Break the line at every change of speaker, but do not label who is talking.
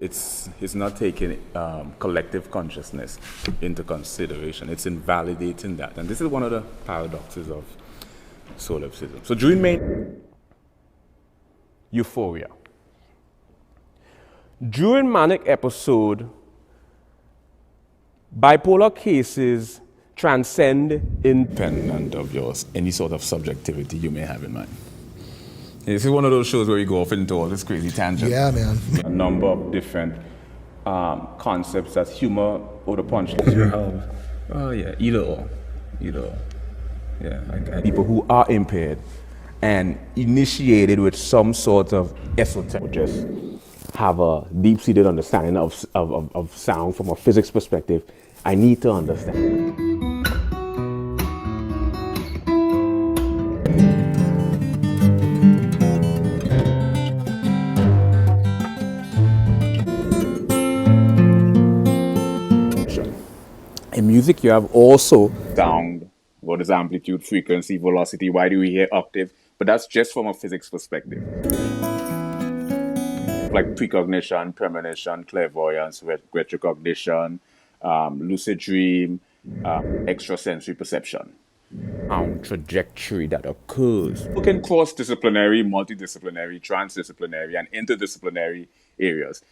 It's not taking collective consciousness into consideration. It's invalidating that. And this is one of the paradoxes of solipsism. So during main
euphoria. During manic episode, bipolar cases transcend independent
of yours, any sort of subjectivity you may have in mind. This is one of those shows where you go off into all this crazy tangent.
Yeah, man.
A number of different concepts that humor or the punchline. You have, oh yeah, either or. Yeah,
people who are impaired and initiated with some sort of esoteric, just have a deep-seated understanding of sound from a physics perspective. I need to understand. In music, you have also
sound. What is amplitude, frequency, velocity? Why do we hear octave? But that's just from a physics perspective. Like precognition, premonition, clairvoyance, retrocognition, lucid dream, extrasensory perception.
Trajectory that occurs.
You can cross disciplinary, multidisciplinary, transdisciplinary, and interdisciplinary areas.